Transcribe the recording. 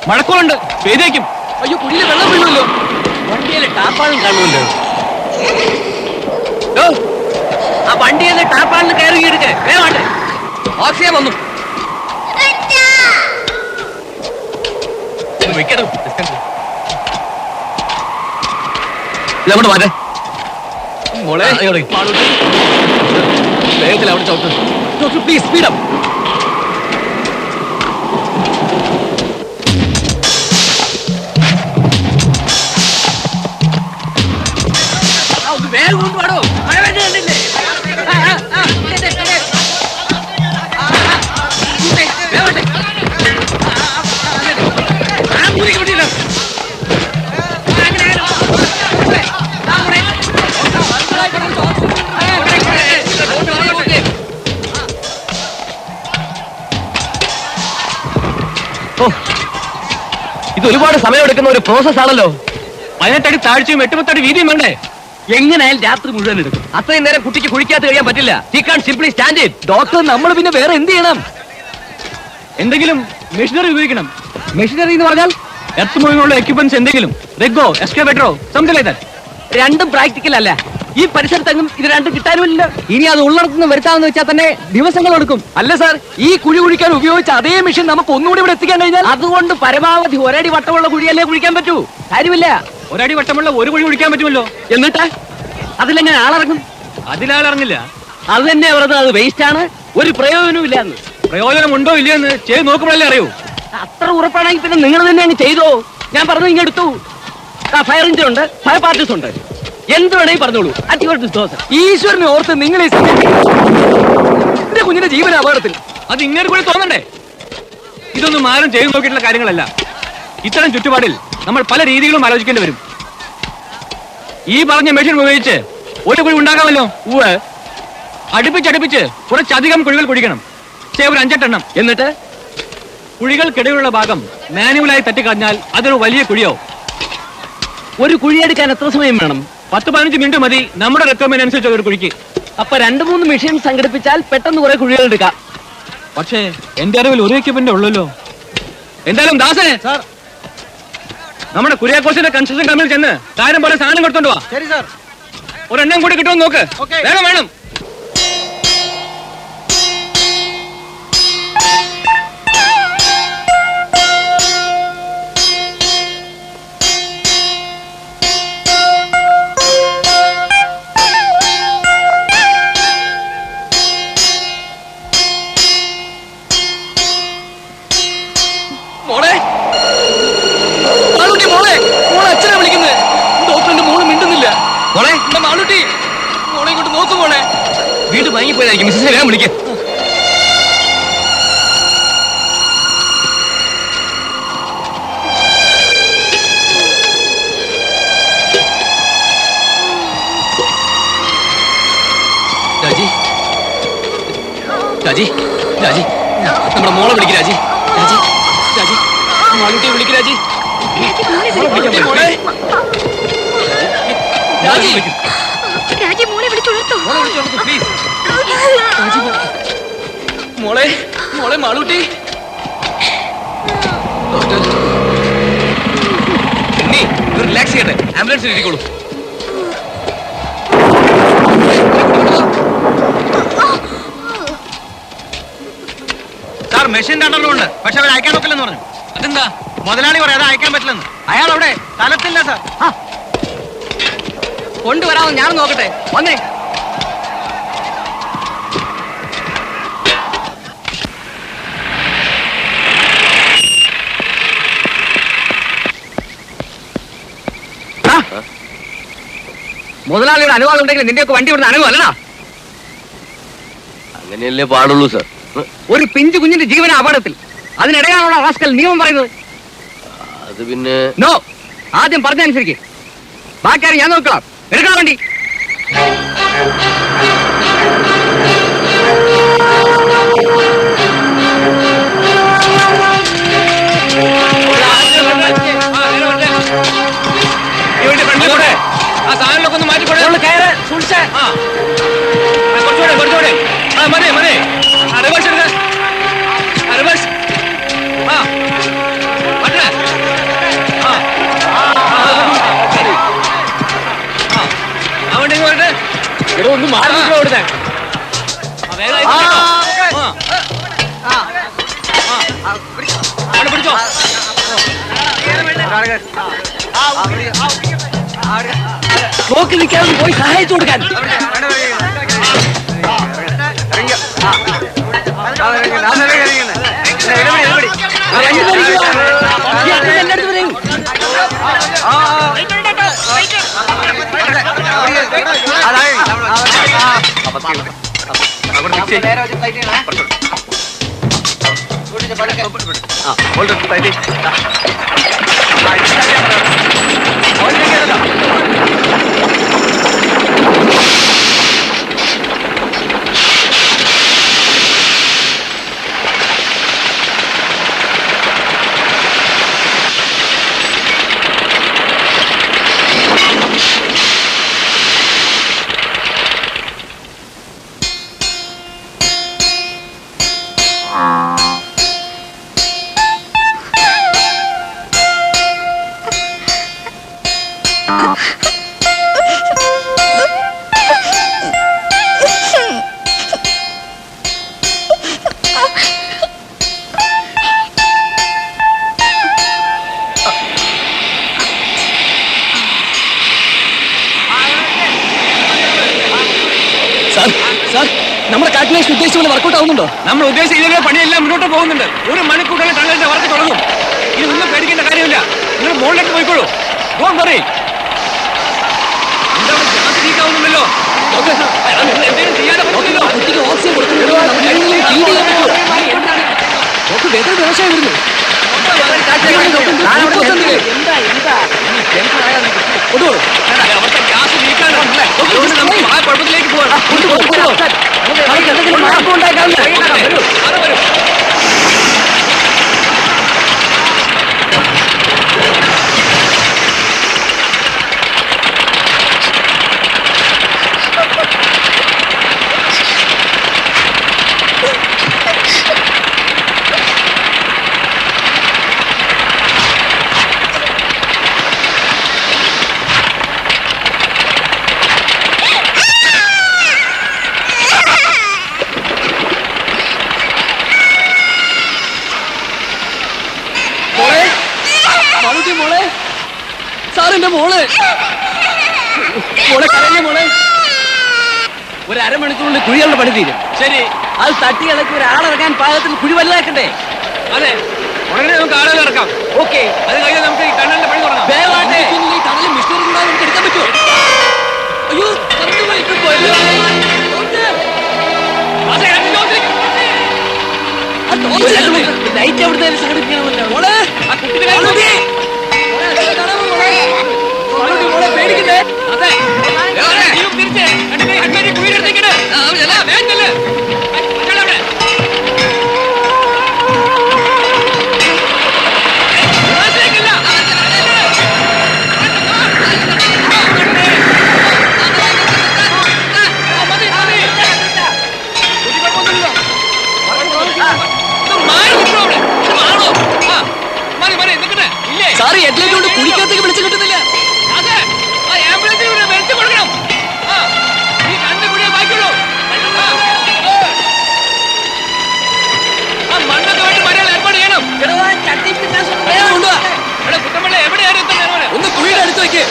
മഴക്കോളുണ്ട്, പെയ്തേക്കും. അയ്യോ, കുഴിയിൽ വെള്ളം വീഴുമല്ലോ. വണ്ടിയിലെ ടാപ്പാളും കാണുമല്ലോ. ആ വണ്ടിയിലെ ടാപ്പാളിന് കയറി എടുക്കേ, വേണ്ടേ? ഓക്സിജൻ വന്നു. ഇതങ്ങോട്ട് മാറ്റേ മോളെ. വേഗത്തിൽ അവിടെ ചവിട്ട്. Doctor please speed up. വേഗം കൊണ്ടുപാടോ, മഴ വേണ്ടില്ലേ? ഇത് ഒരുപാട് സമയം എടുക്കുന്ന ഒരു പ്രോസസ് ആണല്ലോ. 18 അടി താഴ്ചയും 8 അടി വീതിയും വേണ്ടേ? എങ്ങനെയായാലും രാത്രി മുഴുവൻ എടുക്കും. അത്രയും നേരം കുട്ടിക്ക് കുഴിക്കാത്ത കഴിയാൻ പറ്റില്ല. He can simply stand it. Doctor, നമ്മൾ പിന്നെ വേറെ എന്ത് ചെയ്യണം? എന്തെങ്കിലും മെഷീനറി ഉപയോഗിക്കണം. മെഷീനറി എന്ന് പറഞ്ഞാൽ എർത്ത് മൂവിങ്ങുള്ള എക്യുപ്മെന്റ്സ് എന്തെങ്കിലും, റിഗോ, എക്സ്കവേറ്ററോ, സംതിങ് ലൈക്ക് ദാറ്റ്. രണ്ടും പ്രാക്ടിക്കൽ അല്ല. ഈ പരിസരത്തെങ്ങും ഇത് രണ്ടും കിട്ടാനുമില്ല. ഇനി അത് ഉള്ളിടത്തുനിന്ന് വരുത്താമെന്ന് വെച്ചാൽ തന്നെ ദിവസങ്ങൾ എടുക്കും. അല്ല സാർ, ഈ കുഴി കുഴിക്കാൻ ഉപയോഗിച്ച അതേ മെഷീൻ നമുക്ക് ഒന്നുകൂടി ഇവിടെ എത്തിക്കാൻ കഴിഞ്ഞാൽ അതുകൊണ്ട് പരമാവധി ഒരടി വട്ടമുള്ള കുഴിയല്ലേ കുഴിക്കാൻ പറ്റൂ. കാര്യമില്ല. ഒരടി വട്ടമുള്ള ഒരു കുഴി കുഴിക്കാൻ പറ്റുമല്ലോ. എന്നിട്ട് അതിലെങ്ങനെ ആളിറങ്ങും? അതിലാളിറങ്ങില്ല. അത് തന്നെ പറഞ്ഞത്, അത് വേസ്റ്റ് ആണ്, ഒരു പ്രയോജനവും ഇല്ല എന്ന്. പ്രയോജനം ഉണ്ടോ ഇല്ലയോ എന്ന് ചെയ്ത് നോക്കുമ്പോഴല്ലേ അറിയൂ. അത്ര ഉറപ്പാണെങ്കിൽ പിന്നെ നിങ്ങൾ തന്നെ അങ്ങ് ചെയ്തോ. ഞാൻ പറഞ്ഞു ഇങ്ങെടുത്തു. ഫയർ എഞ്ചിൻ ഉണ്ട്, ഫയർ പാർട്ടീസ് ഉണ്ട്, എന്ത് വേണമെങ്കിൽ പറഞ്ഞോളൂ. ഈശ്വരനെ ഓർത്ത് നിങ്ങൾ എന്റെ കുഞ്ഞിന്റെ ജീവന അപകടത്തിൽ. അത് ഇങ്ങനെ കൂടി തോന്നണ്ടേ? ഇതൊന്നും ആരും ചെയ്തു നോക്കിയിട്ടുള്ള കാര്യങ്ങളല്ല. ഇത്തരം ചുറ്റുപാടിൽ നമ്മൾ പല രീതികളും ആലോചിക്കേണ്ടി വരും. ഈ പറഞ്ഞ മെഷീൻ ഉപയോഗിച്ച് ഒരു കുഴി ഉണ്ടാക്കാമല്ലോ. അടുപ്പിച്ചടുപ്പിച്ച് കുറച്ചധികം കുഴികൾ കുഴിക്കണം. ഒരു 5-8 എണ്ണം. എന്നിട്ട് കുഴികൾക്കിടയിലുള്ള ഭാഗം മാനുവലായി തട്ടിക്കളഞ്ഞാൽ അതൊരു വലിയ കുഴിയാവും. ഒരു കുഴിയെടുക്കാൻ എത്ര സമയം വേണം? 10-15 മിനിറ്റ് മതി നമ്മുടെ റിക്വയർമെന്റ് അനുസരിച്ച് ഒരു കുഴിക്ക്. അപ്പൊ 2-3 മെഷീൻ സംഘടിപ്പിച്ചാൽ പെട്ടെന്ന് കുറെ കുഴികൾ എടുക്കാം. പക്ഷേ എന്റെ അറിവിൽ ഒരു എക്യുപ്മെന്റ് ഉള്ളല്ലോ. എന്തായാലും ദാസനെ സാർ, നമ്മുടെ കുര്യാക്കോസിന്റെ കൺസ്ട്രക്ഷൻ കമ്പനിയിൽ ചെന്ന് കാര്യം പോലെ സാധനം കൊടുത്തോണ്ട് വാ. ശരി സാർ. ഒരെണ്ണം കൂടി കിട്ടുമെന്ന് നോക്ക്. വേണം വേണം. മോളെ, മാളൂട്ടി മോളെ, മോളെ അച്ഛനെ വിളിക്കുന്നത്. ഡോക്ടറിന്റെ മോള് മിണ്ടുന്നില്ല. മോളെ, എന്റെ മാളൂട്ടി, മോളെ ഇങ്ങോട്ട് നോക്കൂ. മോളെ വീണ്ടും വാങ്ങിപ്പോയതായിരിക്കും. മിസ്സസ് വേഗം വിളിക്ക. രാജി, രാജി, രാജി, നമ്മുടെ മോളെ വിളിക്ക. രാജി, രാജി, രാജി, മാളൂട്ടിയെ വിളിക്ക. രാജി, മോളെ, രാജി, രാജി, മോളെ വിളിച്ചുണർത്തൂ. മോളെ വിളിച്ചുണർത്തൂ പ്ലീസ്. രാജി, മോളെ, മോളെ മാളൂട്ടി. ഡോക്ടർ, നീ റിലാക്സ് ചെയ്യട്ടെ. ആംബുലൻസിൽ ഇരിക്കോളൂ. സാർ, മെഷീൻ രണ്ടെണ്ണമുണ്ട്, പക്ഷെ അവർ അയക്കാൻ നോക്കില്ലെന്ന് പറഞ്ഞു. അതെന്താ? മുതലാളി പറയാതെ അയക്കാൻ പറ്റില്ലെന്ന്. അയാൾ അവിടെ സ്ഥലത്തില്ല സാർ. കൊണ്ടുവരാമെന്ന് ഞാൻ നോക്കട്ടെ. വന്നേ. മുതലാളിയുടെ അനുവാദം ഉണ്ടെങ്കിൽ നിന്റെയൊക്കെ വണ്ടി വിടുന്ന അനുഭവം അല്ലടാ. അങ്ങനെയല്ലേ പാടുള്ളൂ സാർ. ഒരു പിഞ്ചു കുഞ്ഞിന്റെ ജീവന അപകടത്തിൽ. അതിനിടയാണുള്ള റാസ്കൽ നിയമം പറയുന്നത്. അത് പിന്നെ നോ, ആദ്യം പറഞ്ഞനുസരിക്ക്. ബാക്കി ഞാൻ നോക്കണം. എടുക്കണം വണ്ടി. ആ സാധനങ്ങളൊക്കെ ഒന്ന് മാറ്റിക്കൊടുക്കും. കയറ് സൂക്ഷിച്ച്. കുറച്ചുകൂടെ കുറച്ചുകൂടെ. മതി മതി. റിവേഴ്സ് എടുക്ക. റിവേഴ്സ്. ആ പറ്റേ. പിടിച്ചോ. നോക്കി നിൽക്കാതെ പോയി സഹായിച്ചു കൊടുക്കാൻ. എല്ലായിടത്തും വരും. നമ്മുടെ കാൽക്കുലേഷൻ ഉദ്ദേശിച്ച പോലെ വർക്കൗട്ട് ആവുന്നുണ്ടോ? നമ്മൾ ഉദ്ദേശിച്ച ഇതിലെ പണിയെല്ലാം മുന്നോട്ട് പോകുന്നുണ്ട്. 1 മണിക്കൂറിൽ ടണലിന്റെ വർക്ക് തുടങ്ങും. ഇതൊന്നും പേടിക്കേണ്ട കാര്യമില്ല. നിങ്ങൾ മുകളിലേക്ക് പോയിക്കോളൂ. Don't worry. ാവുന്നുണ്ടല്ലോ എന്തെങ്കിലും ചെയ്യാതെ പറ്റില്ലല്ലോ. കുട്ടിക്ക് ഓക്സിജൻ കൊടുക്കുന്നുണ്ടോ? വേദന ദോഷമായി വരുന്നു. അവിടുത്തെ ഗ്യാസ് ലീക്കാണ്. അതുകൊണ്ട് നമുക്ക് ആ കുഴപ്പത്തിലേക്ക് പോകാം. എന്തെങ്കിലും മാർഗം ഉണ്ടാക്കാവുന്ന മോളെ. സാറിന്റെ മോള് മോളെ കരഞ്ഞ മോളെ. 1 അരമണിക്കൂറിൽ കുഴികളുടെ പണി തീരും. ശരി, അത് തട്ടി ഇളക്കി ഒരാളിറങ്ങാൻ പാകത്തിൽ കുഴി വലുതാക്കണ്ടേ? അതെ, ഉടനെ നമുക്ക് ആളുകൾ ഇറക്കാം. ഓക്കെ, അത് കഴിഞ്ഞാൽ നമുക്ക് ഈ ടണലിന്റെ പണി തുടങ്ങാം. ദയവായിട്ട് ഈ ടണലിൽ മിഷനറി കൂടാതെ നമുക്ക് എടുക്കാൻ പറ്റുമോ? അയ്യോ, ലൈറ്റ് എവിടുത്തെ സംഘടിപ്പിക്കണമല്ലോ. മോളെ, ആ കുട്ടിയുടെ കയ്യിൽ നോക്കി. പേടിക്കണ്ടേ? അതെ, നീയും തിരിച്ച് രണ്ടുപേരും കുഴിയിലെടുത്തേക്കിട്ട്. വേഗം ചെല്ല്. മക്കളെ അവിടെ. ില്ല സാറ് ഹെഡ്ലൈറ്റ് കൊണ്ട് കുടിക്കകത്തേക്ക് വിളിച്ചു കിട്ടുന്നില്ല. ഒന്ന് കുഴിയുടെ അടുത്ത് വെക്ക്.